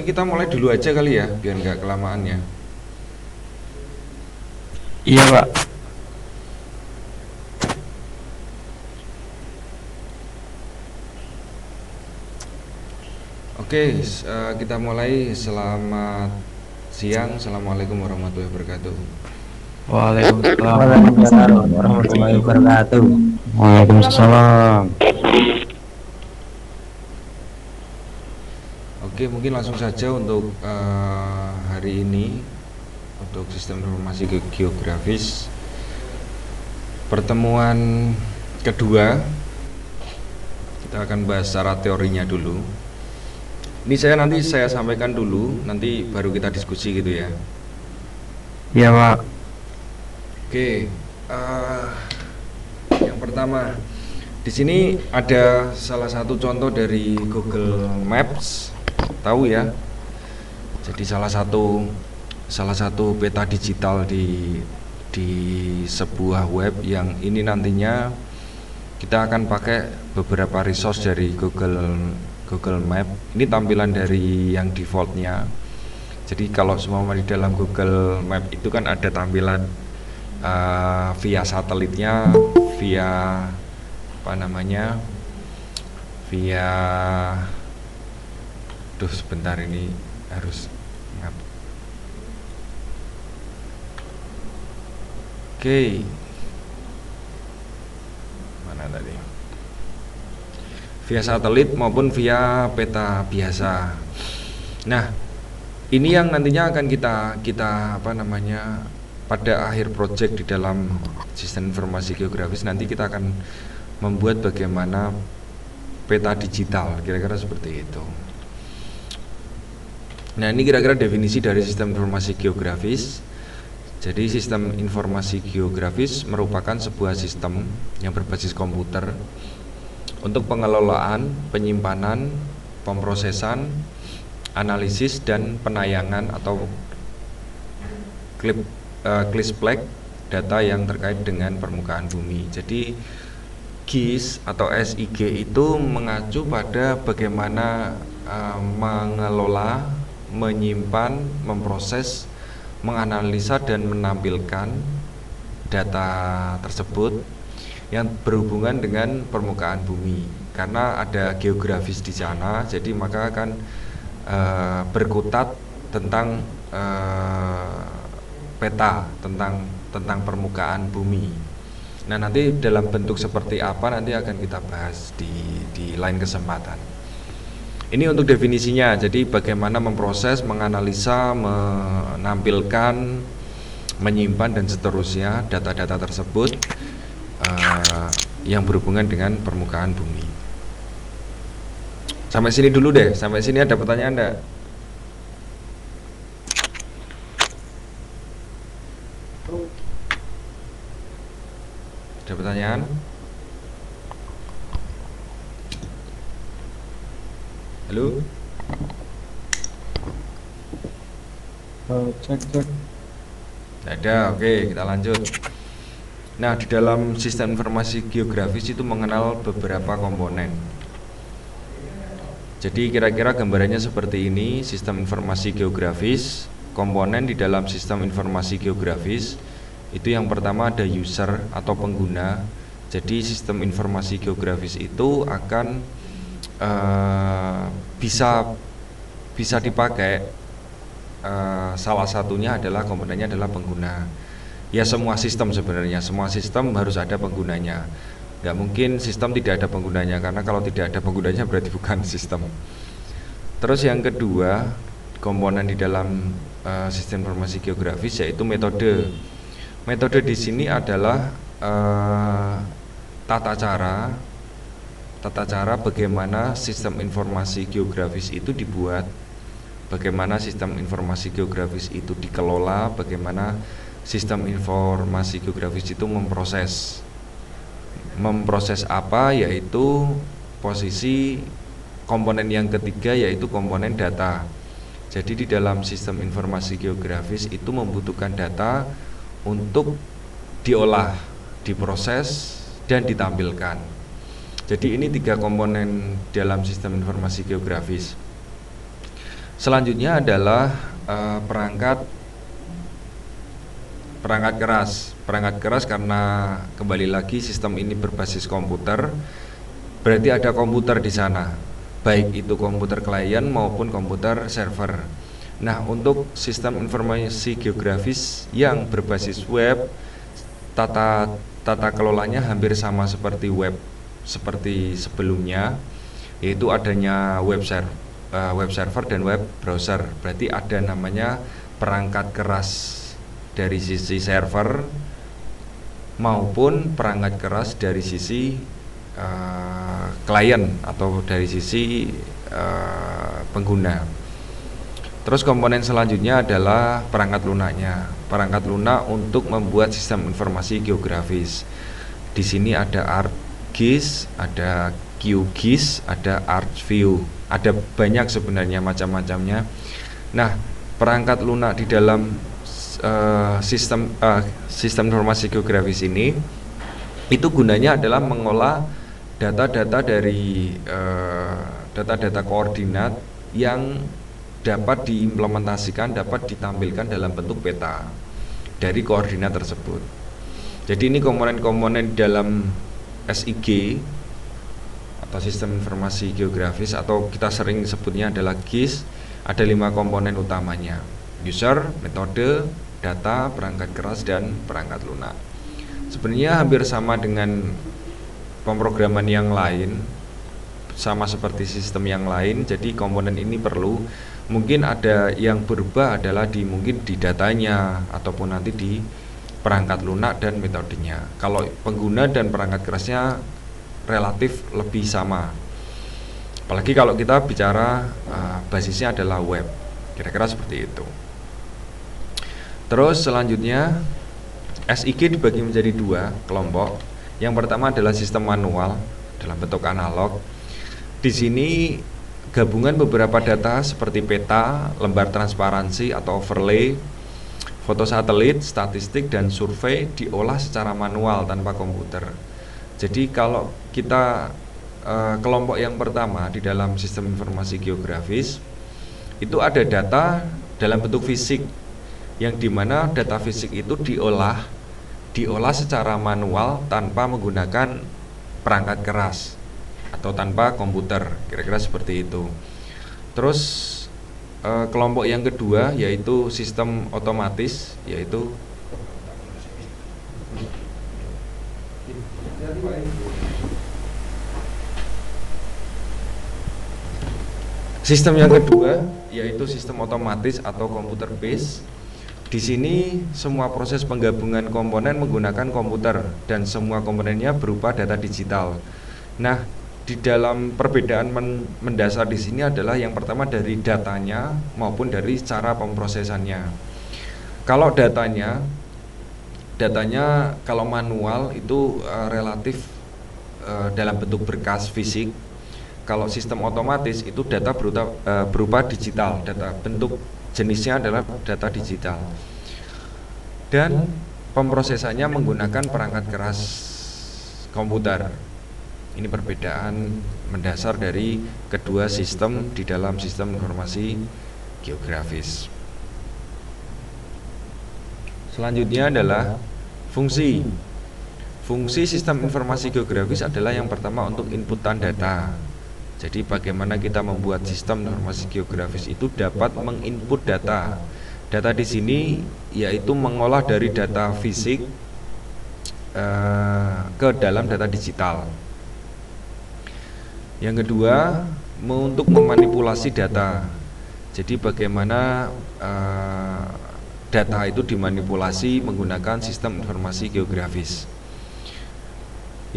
Mungkin kita mulai dulu aja kali ya, biar nggak kelamaan ya. Iya Pak. Oke, kita mulai. Selamat siang, assalamualaikum warahmatullahi wabarakatuh. Waalaikumsalam. Waalaikumsalam warahmatullahi wabarakatuh. Waalaikumsalam. Oke, mungkin langsung saja untuk hari ini untuk sistem informasi geografis pertemuan kedua. Kita akan bahas secara teorinya dulu. Ini nanti saya sampaikan dulu, nanti baru kita diskusi gitu ya. Iya Pak. Oke, yang pertama di sini ada salah satu contoh dari Google Maps, tahu ya. Jadi salah satu peta digital di sebuah web yang ini nantinya kita akan pakai beberapa resource dari Google Map. Ini tampilan dari yang defaultnya. Jadi kalau semua di dalam Google Map itu kan ada tampilan via satelitnya, via apa namanya, via, sebentar ini harus ngap. Oke, mana tadi? Via satelit maupun via peta biasa. Nah, ini yang nantinya akan kita apa namanya, pada akhir project di dalam sistem informasi geografis nanti kita akan membuat bagaimana peta digital, kira-kira seperti itu. Nah, ini kira-kira definisi dari sistem informasi geografis. Jadi sistem informasi geografis merupakan sebuah sistem yang berbasis komputer untuk pengelolaan, penyimpanan, pemrosesan, analisis dan penayangan atau Clisplek data yang terkait dengan permukaan bumi. Jadi GIS atau SIG itu mengacu pada bagaimana mengelola, menyimpan, memproses, menganalisa dan menampilkan data tersebut yang berhubungan dengan permukaan bumi. Karena ada geografis di sana, jadi maka akan berkutat tentang peta tentang permukaan bumi. Nah, nanti dalam bentuk seperti apa nanti akan kita bahas di lain kesempatan. Ini untuk definisinya. Jadi bagaimana memproses, menganalisa, menampilkan, menyimpan dan seterusnya data-data tersebut yang berhubungan dengan permukaan bumi. Sampai sini dulu deh. Sampai sini ada pertanyaan enggak? Ada pertanyaan? Halo? Cek. Ada, oke, kita lanjut. Nah, di dalam sistem informasi geografis itu mengenal beberapa komponen. Jadi kira-kira gambarannya seperti ini, sistem informasi geografis. Komponen di dalam sistem informasi geografis itu yang pertama ada user atau pengguna. Jadi sistem informasi geografis itu akan bisa dipakai, salah satunya adalah komponennya adalah pengguna. Ya, semua sistem sebenarnya, semua sistem harus ada penggunanya. Nggak mungkin sistem tidak ada penggunanya, karena kalau tidak ada penggunanya berarti bukan sistem. Terus yang kedua, komponen di dalam sistem informasi geografis yaitu metode. Metode di sini adalah tata cara bagaimana sistem informasi geografis itu dibuat, bagaimana sistem informasi geografis itu dikelola, bagaimana sistem informasi geografis itu memproses apa, yaitu posisi komponen yang ketiga yaitu komponen data. Jadi di dalam sistem informasi geografis itu membutuhkan data untuk diolah, diproses dan ditampilkan. Jadi ini tiga komponen dalam sistem informasi geografis. Selanjutnya adalah perangkat keras. Perangkat keras karena kembali lagi sistem ini berbasis komputer, berarti ada komputer di sana, baik itu komputer klien maupun komputer server. Nah, untuk sistem informasi geografis yang berbasis web, tata kelolanya hampir sama seperti web seperti sebelumnya, yaitu adanya web server dan web browser. Berarti ada namanya perangkat keras dari sisi server maupun perangkat keras dari sisi klien atau dari sisi pengguna. Terus komponen selanjutnya adalah perangkat lunaknya. Perangkat lunak untuk membuat sistem informasi geografis. Di sini ada ArcGIS, ada QGIS, ada ArcView. Ada banyak sebenarnya macam-macamnya. Nah, perangkat lunak di dalam sistem informasi geografis ini itu gunanya adalah mengolah data-data dari data-data koordinat yang dapat diimplementasikan, dapat ditampilkan dalam bentuk peta dari koordinat tersebut. Jadi ini komponen-komponen dalam SIG atau sistem informasi geografis, atau kita sering sebutnya adalah GIS. Ada 5 komponen utamanya: user, metode, data, perangkat keras, dan perangkat lunak. Sebenarnya hampir sama dengan pemrograman yang lain, sama seperti sistem yang lain. Jadi komponen ini perlu, mungkin ada yang berubah adalah mungkin di datanya ataupun nanti di perangkat lunak dan metodenya. Kalau pengguna dan perangkat kerasnya relatif lebih sama, apalagi kalau kita bicara basisnya adalah web, kira-kira seperti itu. Terus selanjutnya SIG dibagi menjadi 2 kelompok. Yang pertama adalah sistem manual dalam bentuk analog. Di sini gabungan beberapa data seperti peta, lembar transparansi atau overlay, foto satelit, statistik, dan survei diolah secara manual tanpa komputer. Jadi kalau kita kelompok yang pertama di dalam sistem informasi geografis itu ada data dalam bentuk fisik, yang dimana data fisik itu diolah secara manual tanpa menggunakan perangkat keras atau tanpa komputer, kira-kira seperti itu. Terus kelompok yang kedua yaitu sistem otomatis, yaitu sistem yang kedua yaitu sistem otomatis atau computer based. Di sini semua proses penggabungan komponen menggunakan komputer dan semua komponennya berupa data digital. Nah, di dalam perbedaan mendasar di sini adalah yang pertama dari datanya maupun dari cara pemrosesannya. Kalau datanya kalau manual itu relatif dalam bentuk berkas fisik. Kalau sistem otomatis itu data berupa digital, data bentuk jenisnya adalah data digital, dan pemrosesannya menggunakan perangkat keras komputer. Ini perbedaan mendasar dari kedua sistem di dalam sistem informasi geografis. Selanjutnya adalah fungsi. Fungsi sistem informasi geografis adalah yang pertama untuk inputan data. Jadi bagaimana kita membuat sistem informasi geografis itu dapat menginput data. Data di sini yaitu mengolah dari data fisik ke dalam data digital. Yang kedua, untuk memanipulasi data. Jadi bagaimana data itu dimanipulasi menggunakan sistem informasi geografis.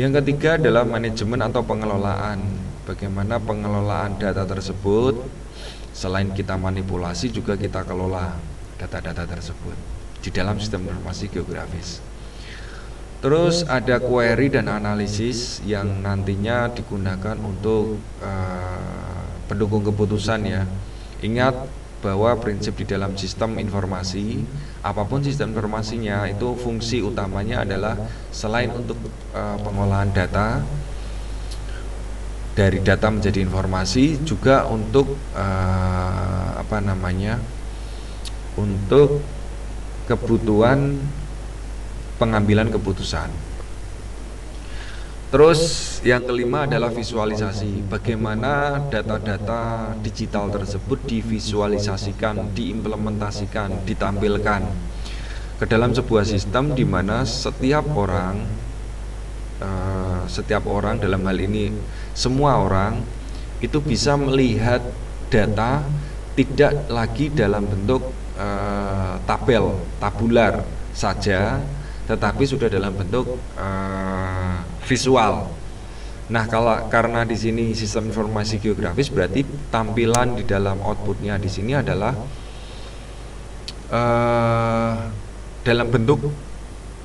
Yang ketiga adalah manajemen atau pengelolaan. Bagaimana pengelolaan data tersebut, selain kita manipulasi juga kita kelola data-data tersebut di dalam sistem informasi geografis. Terus ada query dan analisis yang nantinya digunakan untuk pendukung keputusan ya. Ingat bahwa prinsip di dalam sistem informasi, apapun sistem informasinya itu fungsi utamanya adalah selain untuk pengolahan data, dari data menjadi informasi, juga untuk untuk kebutuhan pengambilan keputusan. Terus yang kelima adalah visualisasi. Bagaimana data-data digital tersebut divisualisasikan, diimplementasikan, ditampilkan ke dalam sebuah sistem di mana setiap orang dalam hal ini semua orang itu bisa melihat data tidak lagi dalam bentuk tabel, tabular saja, tetapi sudah dalam bentuk visual. Nah, karena di sini sistem informasi geografis, berarti tampilan di dalam outputnya di sini adalah dalam bentuk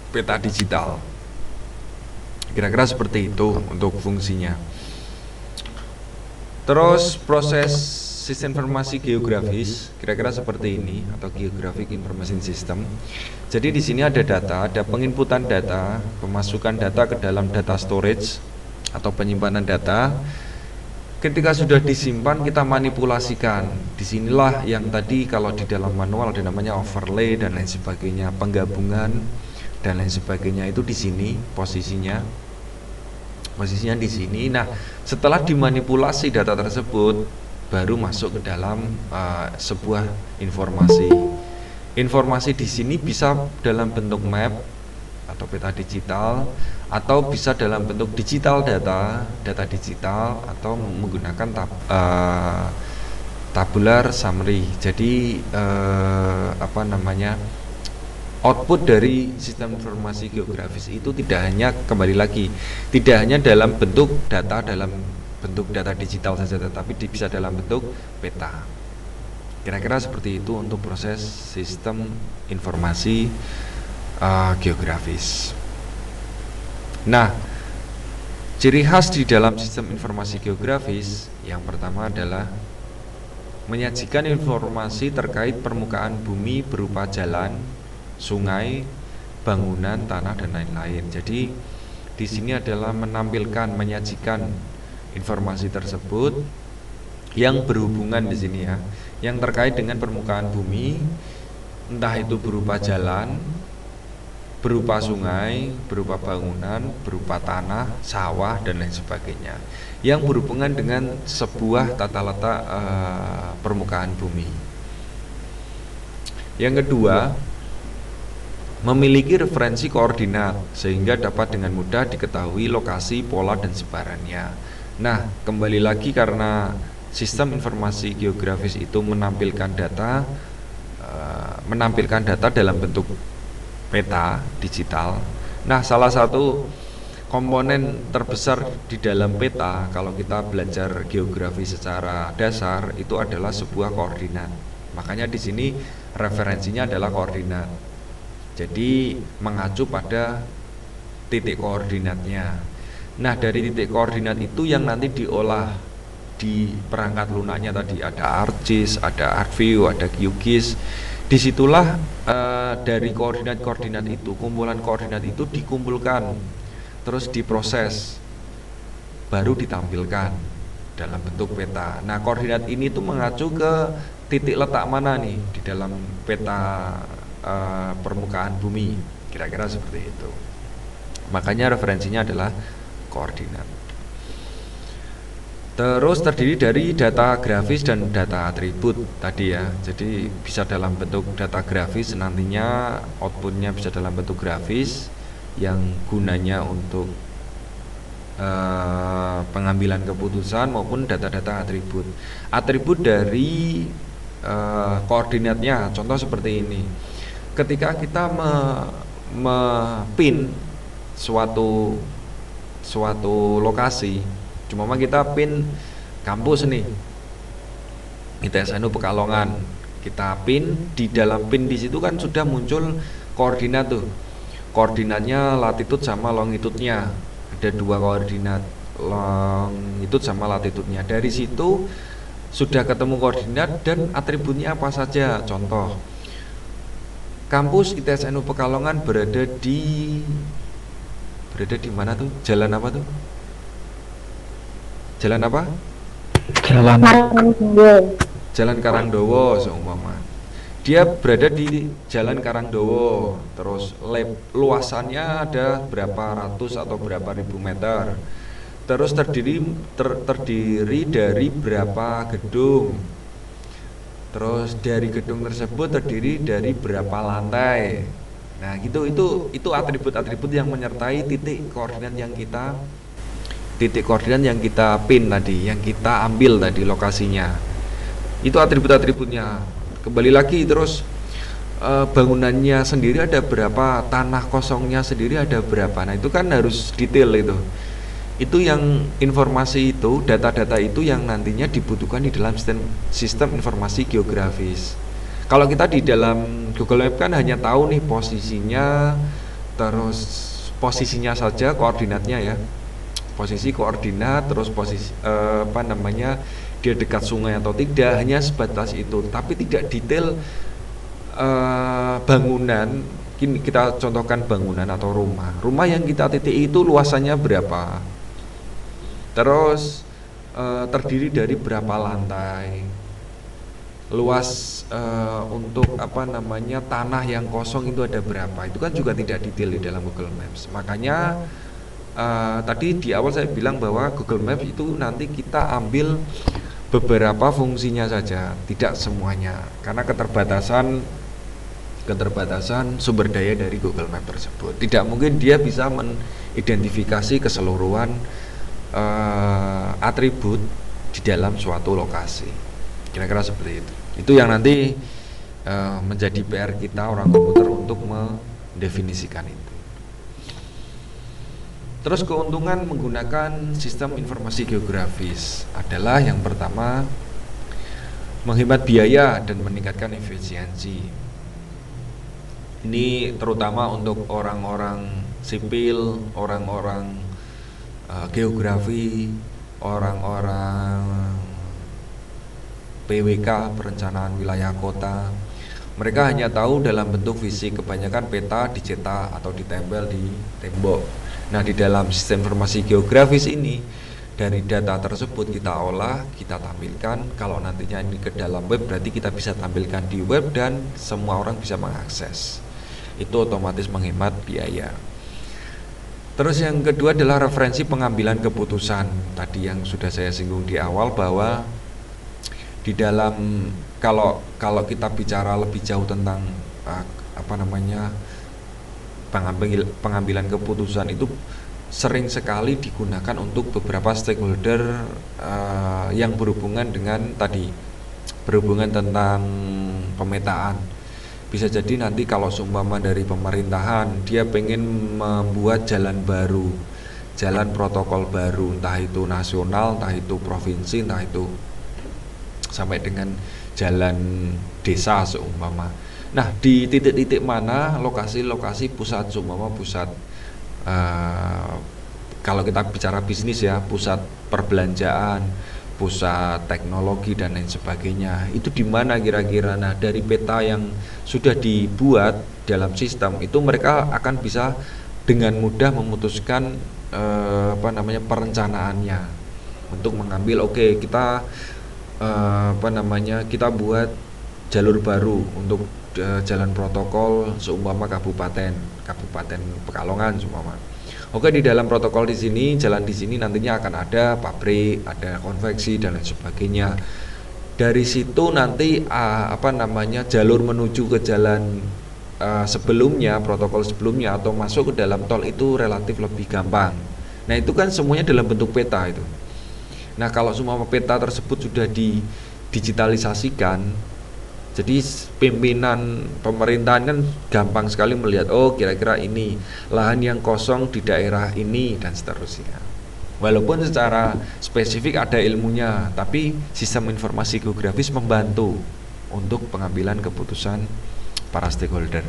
peta digital. Kira-kira seperti itu untuk fungsinya. Terus proses sistem informasi geografis kira-kira seperti ini, atau Geographic Information System. Jadi di sini ada data, ada penginputan data, pemasukan data ke dalam data storage atau penyimpanan data. Ketika sudah disimpan, kita manipulasikan. Disinilah yang tadi kalau di dalam manual ada namanya overlay dan lain sebagainya, penggabungan dan lain sebagainya, itu di sini posisinya di sini. Nah, setelah dimanipulasi data tersebut, baru masuk ke dalam sebuah informasi. Informasi di sini bisa dalam bentuk map atau peta digital, atau bisa dalam bentuk digital data digital, atau menggunakan tabular summary. Jadi output dari sistem informasi geografis itu tidak hanya, kembali lagi, tidak hanya dalam bentuk data digital saja, tetapi bisa dalam bentuk peta. Kira-kira seperti itu untuk proses sistem informasi geografis. Nah, ciri khas di dalam sistem informasi geografis yang pertama adalah menyajikan informasi terkait permukaan bumi berupa jalan, sungai, bangunan, tanah, dan lain-lain. Jadi di sini adalah menyajikan informasi tersebut yang berhubungan di sini ya, yang terkait dengan permukaan bumi, entah itu berupa jalan, berupa sungai, berupa bangunan, berupa tanah, sawah, dan lain sebagainya, yang berhubungan dengan sebuah tata letak permukaan bumi. Yang kedua, memiliki referensi koordinat sehingga dapat dengan mudah diketahui lokasi, pola, dan sebarannya. Nah, kembali lagi, karena sistem informasi geografis itu menampilkan data dalam bentuk peta digital. Nah, salah satu komponen terbesar di dalam peta kalau kita belajar geografi secara dasar itu adalah sebuah koordinat. Makanya di sini referensinya adalah koordinat. Jadi mengacu pada titik koordinatnya. Nah, dari titik koordinat itu yang nanti diolah di perangkat lunaknya tadi, ada ArcGIS, ada ArcView, ada QGIS. Disitulah dari koordinat-koordinat itu, kumpulan koordinat itu dikumpulkan, terus diproses, baru ditampilkan dalam bentuk peta. Nah, koordinat ini tuh mengacu ke titik letak mana nih di dalam peta permukaan bumi, kira-kira seperti itu. Makanya referensinya adalah koordinat. Terus terdiri dari data grafis dan data atribut tadi ya. Jadi bisa dalam bentuk data grafis, nantinya outputnya bisa dalam bentuk grafis yang gunanya untuk pengambilan keputusan, maupun data-data atribut. Atribut dari koordinatnya, contoh seperti ini. Ketika kita pin suatu lokasi, cuma kita pin kampus nih, ITSNU Pekalongan, kita pin, di dalam pin di situ kan sudah muncul koordinat tuh, koordinatnya latitude sama longitudenya, ada dua koordinat, longitude sama latitudenya. Dari situ sudah ketemu koordinat dan atributnya apa saja. Contoh, kampus ITSNU Pekalongan berada di mana tuh? Jalan apa tuh? Jalan apa? Jalan. Jalan Karangdowo seumpama. Dia berada di Jalan Karangdowo, terus luasannya ada berapa ratus atau berapa ribu meter. Terus terdiri dari berapa gedung. Terus dari gedung tersebut terdiri dari berapa lantai. Nah, gitu itu atribut-atribut yang menyertai titik koordinat yang kita pin tadi, yang kita ambil tadi lokasinya. Itu atribut-atributnya. Kembali lagi terus bangunannya sendiri ada berapa, tanah kosongnya sendiri ada berapa. Nah, itu kan harus detail itu. Itu yang informasi itu, data-data itu yang nantinya dibutuhkan di dalam sistem informasi geografis. Kalau kita di dalam Google Map kan hanya tahu nih posisinya, terus posisinya saja, koordinatnya ya. Posisi koordinat, terus posisi dia dekat sungai atau tidak, hanya sebatas itu. Tapi tidak detail bangunan. Kita contohkan bangunan atau rumah. Rumah yang kita titik itu luasannya berapa? Terus terdiri dari berapa lantai? Luas untuk tanah yang kosong itu ada berapa? Itu kan juga tidak detail di dalam Google Maps. Makanya tadi di awal saya bilang bahwa Google Maps itu nanti kita ambil beberapa fungsinya saja, tidak semuanya, karena keterbatasan sumber daya dari Google Maps tersebut. Tidak mungkin dia bisa mengidentifikasi keseluruhan atribut di dalam suatu lokasi. Kira-kira seperti itu. Itu yang nanti menjadi PR kita orang komputer untuk mendefinisikan itu. Terus keuntungan menggunakan sistem informasi geografis adalah yang pertama, menghemat biaya dan meningkatkan efisiensi. Ini terutama untuk orang-orang sipil, orang-orang geografi, orang-orang PWK, perencanaan wilayah kota. Mereka hanya tahu dalam bentuk fisik, kebanyakan peta dicetak atau ditempel di tembok. Nah, di dalam sistem informasi geografis ini, dari data tersebut kita olah, kita tampilkan. Kalau nantinya ini ke dalam web, berarti kita bisa tampilkan di web dan semua orang bisa mengakses. Itu otomatis menghemat biaya. Terus yang kedua adalah referensi pengambilan keputusan. Tadi yang sudah saya singgung di awal bahwa di dalam kalau kita bicara lebih jauh tentang pengambilan keputusan itu sering sekali digunakan untuk beberapa stakeholder yang berhubungan tentang pemetaan. Bisa jadi nanti kalau seumpama dari pemerintahan dia pengen membuat jalan baru, jalan protokol baru, entah itu nasional, entah itu provinsi, entah itu sampai dengan jalan desa seumpama. Nah, di titik-titik mana lokasi-lokasi pusat seumpama pusat kalau kita bicara bisnis ya, pusat perbelanjaan, pusat teknologi dan lain sebagainya. Itu di mana kira-kira? Nah, dari peta yang sudah dibuat dalam sistem itu mereka akan bisa dengan mudah memutuskan perencanaannya untuk mengambil kita kita buat jalur baru untuk jalan protokol seumpama kabupaten Pekalongan seumpama. Di dalam protokol di sini, jalan di sini nantinya akan ada pabrik, ada konveksi dan lain sebagainya. Dari situ nanti jalur menuju ke jalan sebelumnya, protokol sebelumnya atau masuk ke dalam tol itu relatif lebih gampang. Nah, itu kan semuanya dalam bentuk peta itu. Nah, kalau semua peta tersebut sudah didigitalisasikan, jadi pimpinan pemerintahan kan gampang sekali melihat, kira-kira ini lahan yang kosong di daerah ini dan seterusnya. Walaupun secara spesifik ada ilmunya, tapi sistem informasi geografis membantu untuk pengambilan keputusan para stakeholder.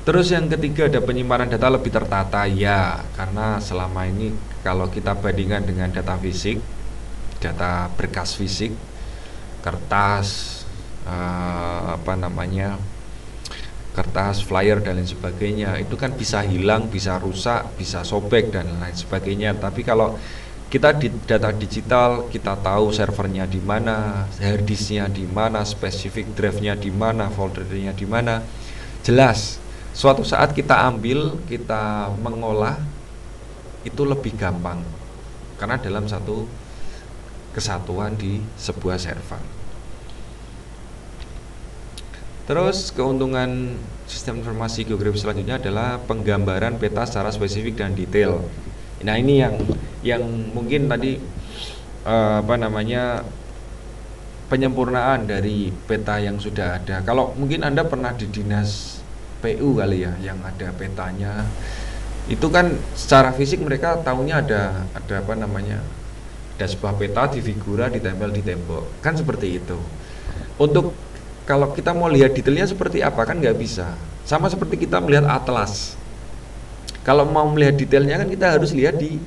Terus yang ketiga ada penyimpanan data lebih tertata, ya, karena selama ini kalau kita bandingkan dengan data fisik, data berkas fisik, kertas kertas, flyer dan lain sebagainya, itu kan bisa hilang, bisa rusak, bisa sobek dan lain sebagainya. Tapi kalau Kita di data digital, kita tahu servernya di mana, hard disknya di mana, spesifik drive-nya di mana, foldernya di mana. Jelas, suatu saat kita ambil, kita mengolah itu lebih gampang karena dalam satu kesatuan di sebuah server. Terus keuntungan sistem informasi geografis selanjutnya adalah penggambaran peta secara spesifik dan detail. Nah, ini yang mungkin tadi penyempurnaan dari peta yang sudah ada. Kalau mungkin Anda pernah di dinas PU kali ya, yang ada petanya. Itu kan secara fisik mereka tahunya ada ada sebuah peta di figura ditempel di tembok. Kan seperti itu. Untuk kalau kita mau lihat detailnya seperti apa kan nggak bisa. Sama seperti kita melihat atlas. Kalau mau melihat detailnya kan kita harus lihat di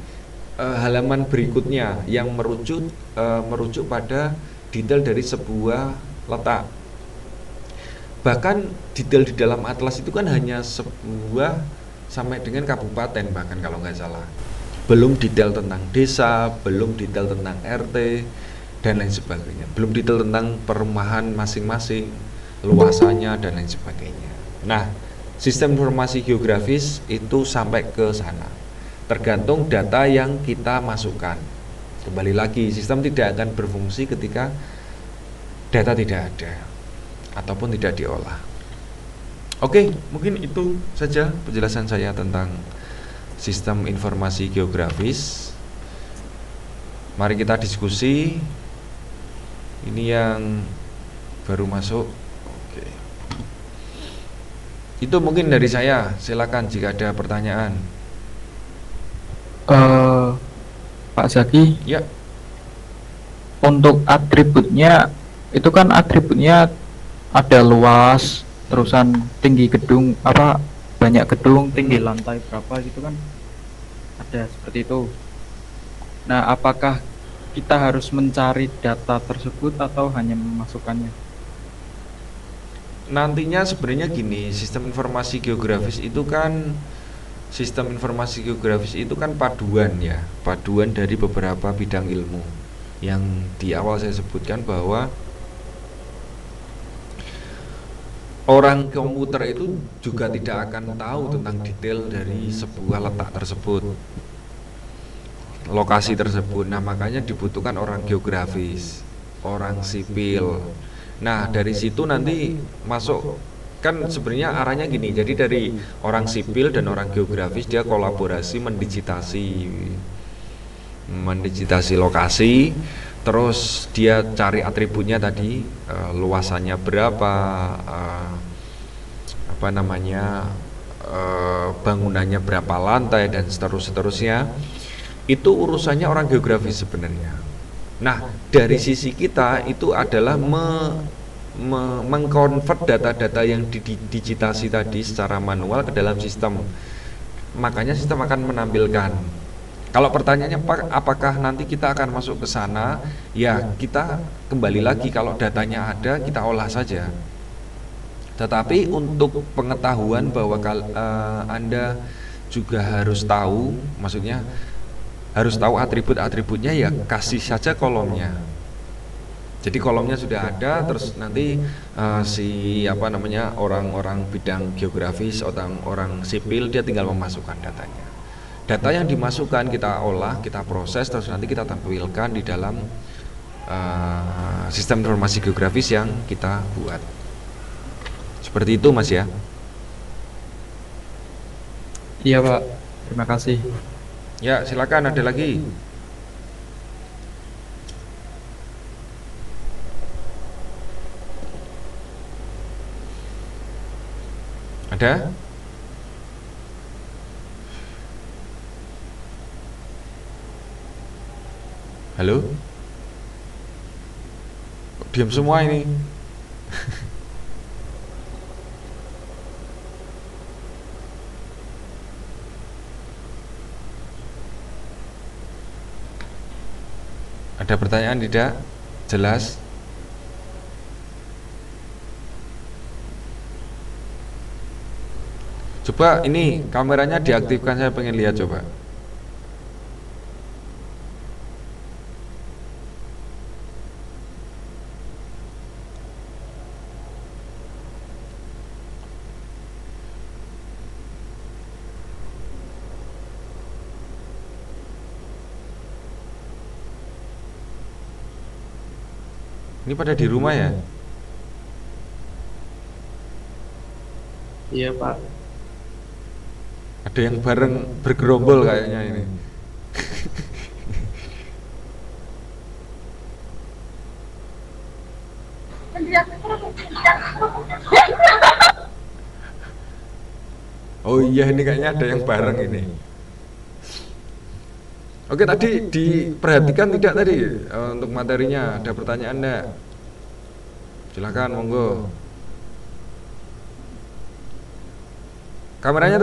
halaman berikutnya yang merujuk pada detail dari sebuah letak. Bahkan detail di dalam atlas itu kan hanya sebuah sampai dengan kabupaten bahkan kalau nggak salah. Belum detail tentang desa, belum detail tentang RT dan lain sebagainya. Belum detail tentang perumahan masing-masing, luasannya dan lain sebagainya. Nah, sistem informasi geografis itu sampai ke sana. Tergantung data yang kita masukkan. Kembali lagi, sistem tidak akan berfungsi ketika data tidak ada ataupun tidak diolah. Oke, mungkin itu saja penjelasan saya tentang sistem informasi geografis. Mari kita diskusi. Ini yang baru masuk. Oke. Itu mungkin dari saya. Silakan jika ada pertanyaan. Pak Zaki, Ya, untuk atributnya itu kan atributnya ada luas, terusan tinggi gedung banyak gedung, tinggi lantai berapa gitu kan, ada seperti itu. Nah, apakah kita harus mencari data tersebut atau hanya memasukkannya? nantinya sebenarnya gini, sistem informasi geografis itu kan paduan ya, paduan dari beberapa bidang ilmu. Yang di awal saya sebutkan bahwa orang komputer itu juga tidak akan tahu tentang detail dari sebuah letak tersebut, lokasi tersebut. Nah, makanya dibutuhkan orang geografis, orang sipil. Nah, dari situ nanti masuk kan sebenarnya arahnya gini. Jadi dari orang sipil dan orang geografis dia kolaborasi mendigitasi lokasi, terus dia cari atributnya tadi, luasannya berapa, bangunannya berapa lantai dan seterusnya. Itu urusannya orang geografis sebenarnya. Nah, dari sisi kita itu adalah mengkonvert data-data yang didigitasi tadi secara manual ke dalam sistem. Makanya sistem akan menampilkan. Kalau pertanyaannya apakah nanti kita akan masuk ke sana? Ya, kita kembali lagi kalau datanya ada kita olah saja. Tetapi untuk pengetahuan bahwa Anda juga harus tahu, maksudnya harus tahu atribut-atributnya, ya kasih saja kolomnya. Jadi kolomnya sudah ada, terus nanti orang-orang bidang geografis, orang sipil dia tinggal memasukkan datanya. Data yang dimasukkan kita olah, kita proses, terus nanti kita tampilkan di dalam sistem informasi geografis yang kita buat. Seperti itu, Mas ya. Iya, Pak. Terima kasih. Ya, silakan, ada lagi. Ada? Halo? Kok diam semua ini? Ada pertanyaan tidak? Jelas? Coba ini kameranya diaktifkan, saya pengen lihat coba. Ini pada di rumah ya? Iya Pak. Ada yang bareng bergerombol kayaknya ini. Oh iya, ini kayaknya ada yang bareng ini. Oke, tadi diperhatikan tidak tadi untuk materinya? Ada pertanyaan enggak? Silakan, monggo. Kameranya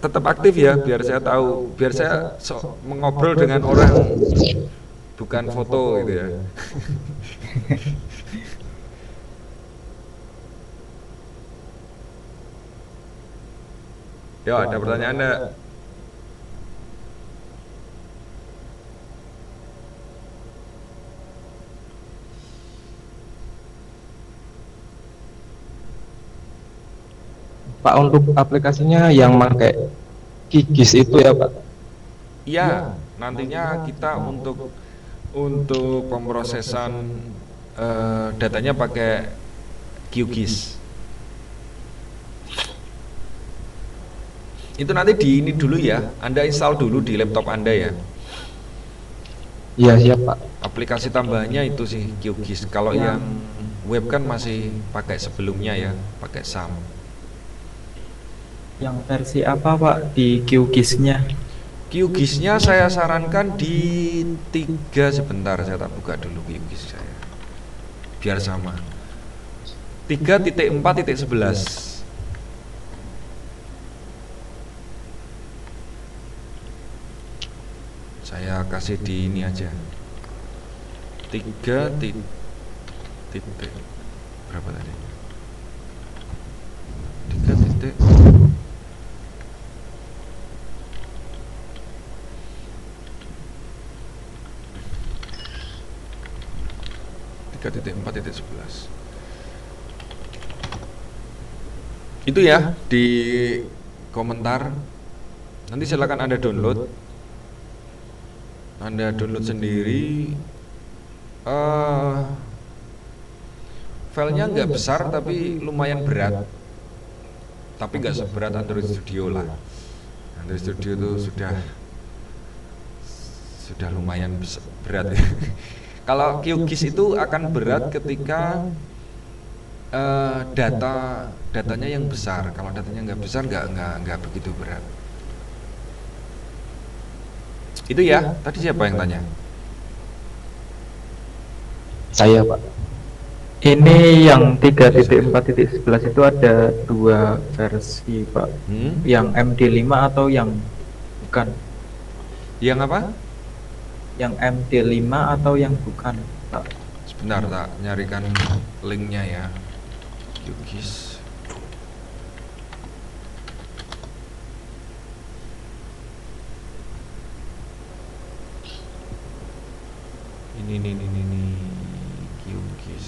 tetap aktif ya, biar saya tahu, biar saya mengobrol dengan orang, bukan foto gitu ya. Yo, ada pertanyaan enggak? Pak, untuk aplikasinya yang pakai Kikis itu ya Pak. Iya, nantinya kita untuk pemrosesan datanya pakai QGIS. Itu nanti di ini dulu ya, Anda install dulu di laptop Anda ya. Iya siap Pak. Aplikasi tambahannya itu sih QGIS. Kalau yang web kan masih pakai sebelumnya ya, pakai SAM. Yang versi apa Pak di QGIS-nya? QGIS-nya saya sarankan di 3 sebentar, saya tak buka dulu QGIS saya. Biar sama. 3.4.11. Saya kasih di ini aja. 3 titik berapa tadi? 3 titik 3.4.11. Itu ya di komentar. Nanti silakan Anda download. Anda download sendiri. Filenya nggak besar tapi lumayan berat. Tapi nggak seberat Android Studio lah. Android Studio itu sudah lumayan berat. Kalau QGIS itu akan berat ketika datanya yang besar. Kalau datanya nggak besar nggak begitu berat. Itu ya. Tadi siapa yang tanya? Saya Pak. Ini yang 3.4.11 itu ada 2 versi Pak. Yang MD5 atau yang bukan? Yang apa? Yang MD5 atau yang bukan Pak? Sebentar, tak nyarikan linknya ya. QGIS. Ini QGIS.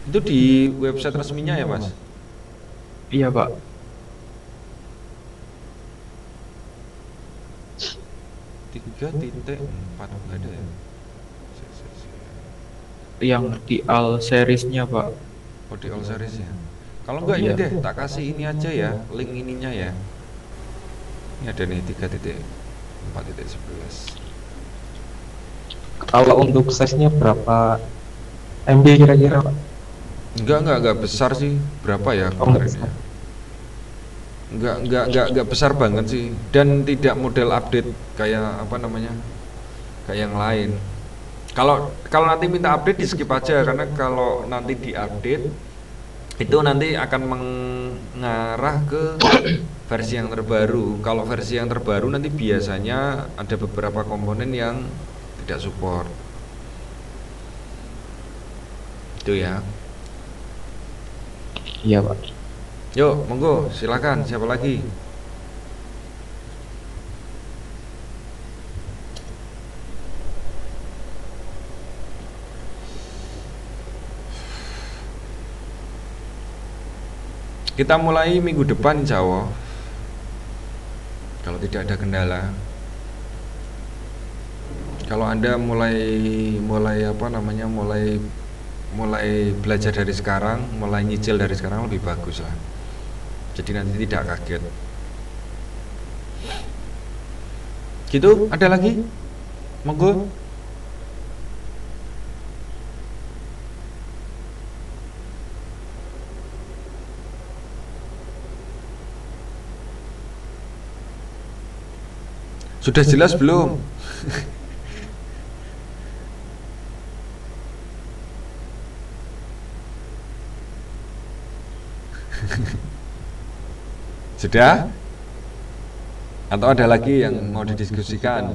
Itu di website resminya ya, Mas? Iya Pak. Tiga titik empat ada ya? Yang di all series-nya Pak. Oh, di all series ya. Kalau enggak ini Iya. deh, tak kasih ini aja ya, link ininya ya. Ini ada nih 3.4.11. Kalau untuk size-nya berapa MB kira-kira Pak? Enggak besar sih. Berapa ya Oh, kemarin besar. ya? Enggak besar banget sih, dan tidak model update kayak apa namanya? Kayak yang lain. Kalau nanti minta update di skip aja, karena kalau nanti diupdate itu nanti akan mengarah ke versi yang terbaru. Kalau versi yang terbaru nanti biasanya ada beberapa komponen yang tidak support. Itu ya. Iya Pak. Yuk, monggo, silakan. Siapa lagi? Kita mulai minggu depan insya Allah, kalau tidak ada kendala. Kalau Anda mulai apa namanya, mulai belajar dari sekarang, mulai nyicil dari sekarang lebih bagus lah. Jadi nanti tidak kaget. Gitu, ada lagi? Monggo. Sudah jelas belum? Sudah? Atau ada lagi yang mau didiskusikan?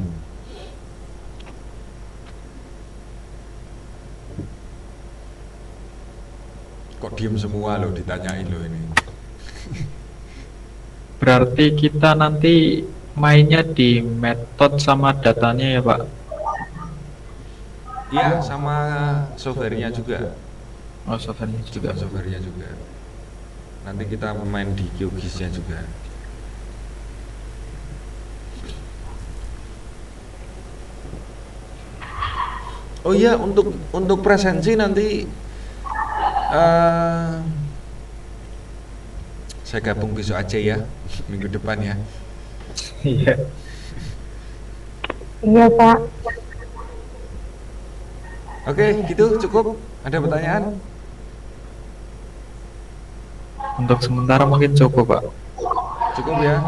Kok diem semua loh, ditanyain loh ini. Berarti kita nanti mainnya di metode sama datanya ya Pak? Iya, sama softwarenya juga. Oh, softwarenya juga. Softwarenya juga. Nanti kita main di QGIS-nya juga. Oh iya, untuk presensi nanti saya gabung besok aja ya, minggu depan ya. Iya. Iya Pak. Oke, gitu cukup. Ada pertanyaan? Untuk sementara mungkin cukup Pak. Cukup ya.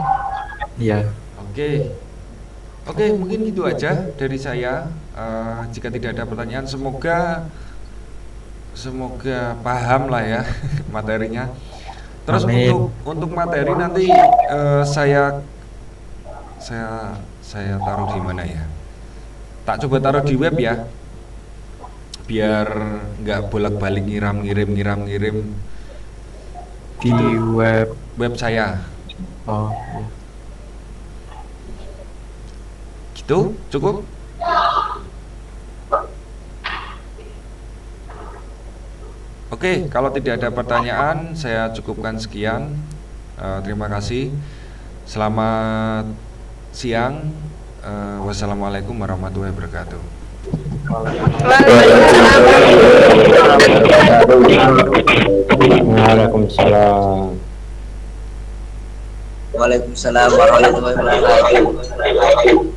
Iya. Oke. Oke, mungkin gitu aja dari saya. Jika tidak ada pertanyaan, semoga paham lah ya materinya. Terus Amin. untuk materi nanti saya taruh di mana ya? Tak coba taruh di web ya, biar nggak bolak-balik ngirim Di web saya. Oh, iya. Gitu, cukup. Oke, kalau tidak ada pertanyaan, saya cukupkan sekian. Terima kasih. Selamat siang. Wassalamualaikum warahmatullahi wabarakatuh. Waalaikumsalam. Waalaikumsalam warahmatullahi wabarakatuh.